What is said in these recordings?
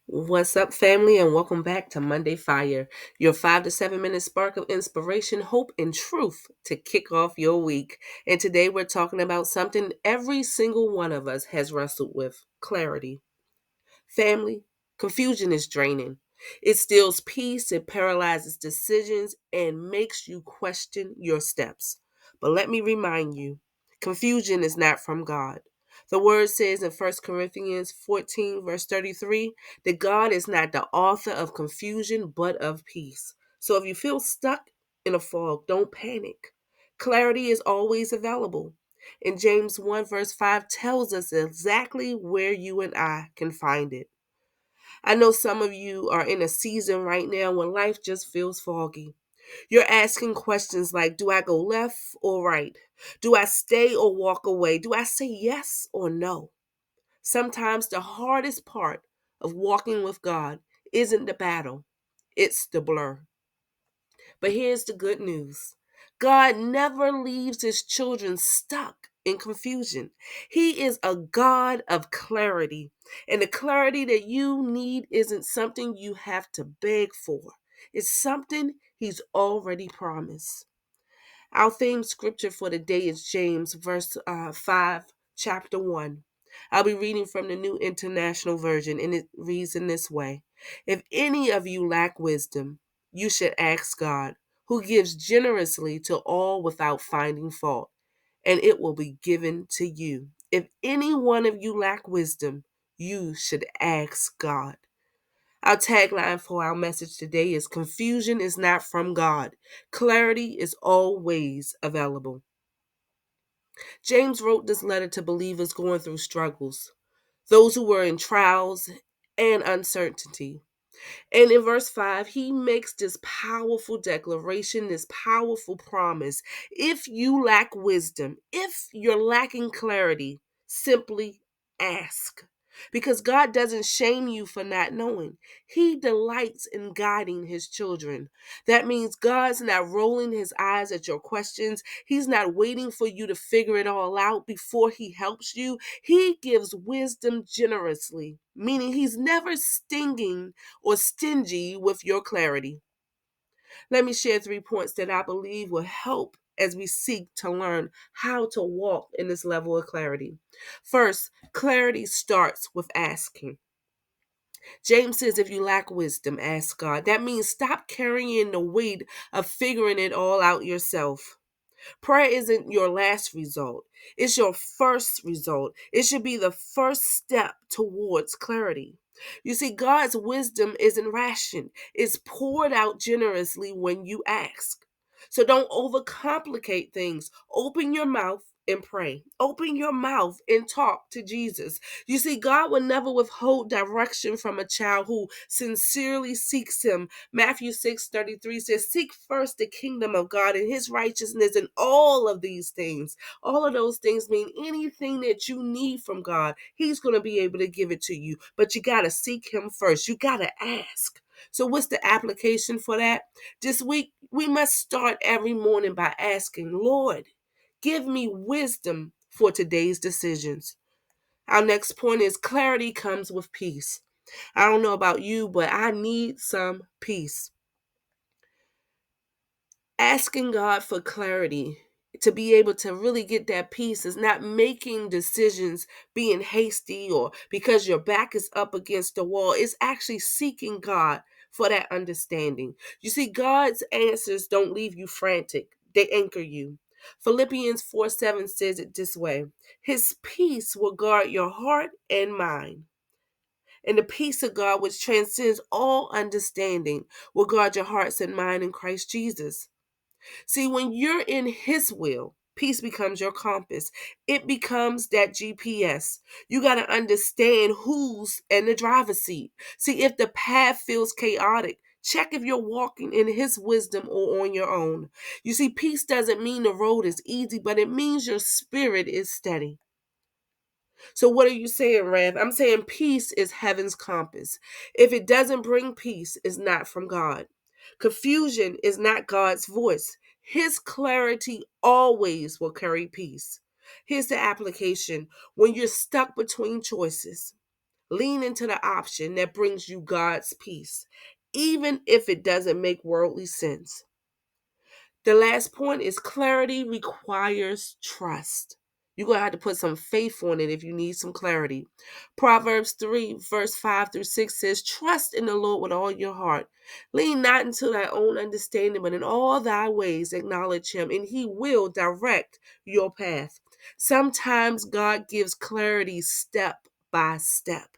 What's up, family, and welcome back to Monday Fire, your 5 to 7 minute spark of inspiration, hope, and truth to kick off your week. And today we're talking about something every single one of us has wrestled with: clarity. Family, confusion is draining. It steals peace, it paralyzes decisions, and makes you question your steps. But let me remind you, confusion is not from God. The word says in 1 Corinthians 14, verse 33, that God is not the author of confusion, but of peace. So if you feel stuck in a fog, don't panic. Clarity is always available. And James 1 verse 5 tells us exactly where you and I can find it. I know some of you are in a season right now when life just feels foggy. You're asking questions like, do I go left or right? Do I stay or walk away? Do I say yes or no? Sometimes the hardest part of walking with God isn't the battle, it's the blur. But here's the good news: God never leaves his children stuck in confusion. He is a God of clarity. And the clarity that you need isn't something you have to beg for, it's something he's already promised. Our theme scripture for the day is James, verse 5, chapter 1. I'll be reading from the New International Version, and it reads in this way: If any of you lack wisdom, you should ask God, who gives generously to all without finding fault, and it will be given to you. If any one of you lack wisdom, you should ask God. Our tagline for our message today is: Confusion is not from God. Clarity is always available. James wrote this letter to believers going through struggles, those who were in trials and uncertainty. And in verse 5, he makes this powerful declaration, this powerful promise. If you lack wisdom, if you're lacking clarity, simply ask. Because God doesn't shame you for not knowing. He delights in guiding his children. That means God's not rolling his eyes at your questions. He's not waiting for you to figure it all out before he helps you. He gives wisdom generously, meaning he's never stinging or stingy with your clarity. Let me share 3 points that I believe will help as we seek to learn how to walk in this level of clarity. First, clarity starts with asking. James says, if you lack wisdom, ask God. That means stop carrying the weight of figuring it all out yourself. Prayer isn't your last result, it's your first result. It should be the first step towards clarity. You see, God's wisdom isn't rationed, it's poured out generously when you ask. So don't overcomplicate things. Open your mouth and pray. Open your mouth and talk to Jesus. You see, God will never withhold direction from a child who sincerely seeks him. Matthew 6:33 says, seek first the kingdom of God and his righteousness, and all of these things. All of those things mean anything that you need from God, he's going to be able to give it to you. But you got to seek him first. You got to ask. So what's the application for that? This week, we must start every morning by asking, Lord, give me wisdom for today's decisions. Our next point is clarity comes with peace. I don't know about you, but I need some peace. Asking God for clarity to be able to really get that peace is not making decisions being hasty or because your back is up against the wall. It's actually seeking God for that understanding. You see, God's answers don't leave you frantic, they anchor you. Philippians 4:7 says it this way: His peace will guard your heart and mind. And the peace of God, which transcends all understanding, will guard your hearts and mind in Christ Jesus. See, when you're in his will, peace becomes your compass. It becomes that GPS. You got to understand who's in the driver's seat. See, if the path feels chaotic, check if you're walking in his wisdom or on your own. You see, peace doesn't mean the road is easy, but it means your spirit is steady. So what are you saying, Rev? I'm saying peace is heaven's compass. If it doesn't bring peace, it's not from God. Confusion is not God's voice. His clarity always will carry peace. Here's the application. When you're stuck between choices, Lean into the option that brings you God's peace, even if it doesn't make worldly sense. The last point is clarity requires trust. You're going to have to put some faith on it if you need some clarity. Proverbs 3, verse 5 through 6 says, Trust in the Lord with all your heart. Lean not into thy own understanding, but in all thy ways acknowledge him, and he will direct your path. Sometimes God gives clarity step by step.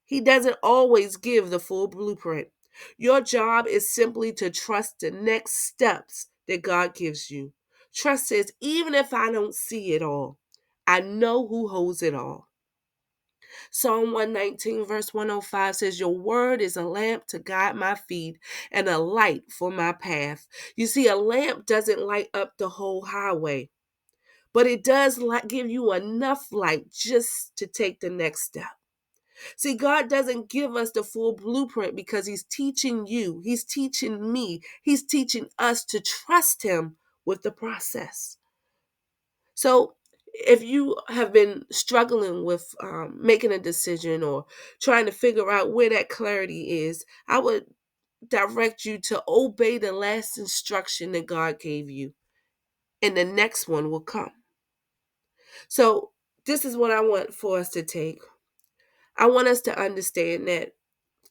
He doesn't always give the full blueprint. Your job is simply to trust the next steps that God gives you. Trust says, even if I don't see it all, I know who holds it all. Psalm 119, verse 105 says, Your word is a lamp to guide my feet and a light for my path. You see, a lamp doesn't light up the whole highway, but it does give you enough light just to take the next step. See, God doesn't give us the full blueprint because he's teaching you, he's teaching me, he's teaching us to trust him with the process. So if you have been struggling with making a decision or trying to figure out where that clarity is, I would direct you to obey the last instruction that God gave you, and the next one will come. So this is what I want for us to take. I want us to understand that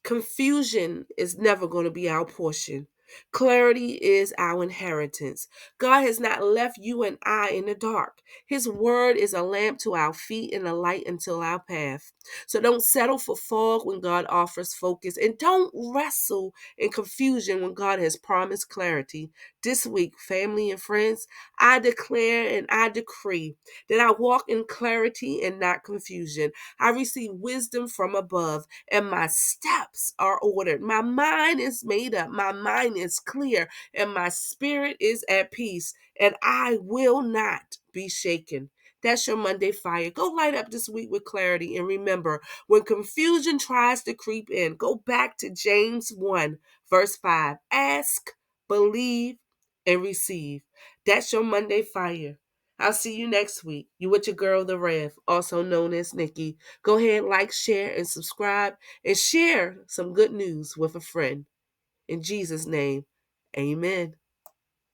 confusion is never going to be our portion. Clarity is our inheritance. God has not left you and I in the dark. His word is a lamp to our feet and a light unto our path. So don't settle for fog when God offers focus, and don't wrestle in confusion when God has promised clarity. This week, family and friends, I declare and I decree that I walk in clarity and not confusion. I receive wisdom from above, and my steps are ordered. My mind is made up. My mind is clear, and my spirit is at peace, and I will not be shaken. That's your Monday fire. Go light up this week with clarity. And remember, when confusion tries to creep in, go back to James 1, verse 5. Ask, believe, and receive. That's your Monday fire. I'll see you next week. You with your girl, The Rev, also known as Nikki. Go ahead, like, share, and subscribe, and share some good news with a friend. In Jesus' name, amen.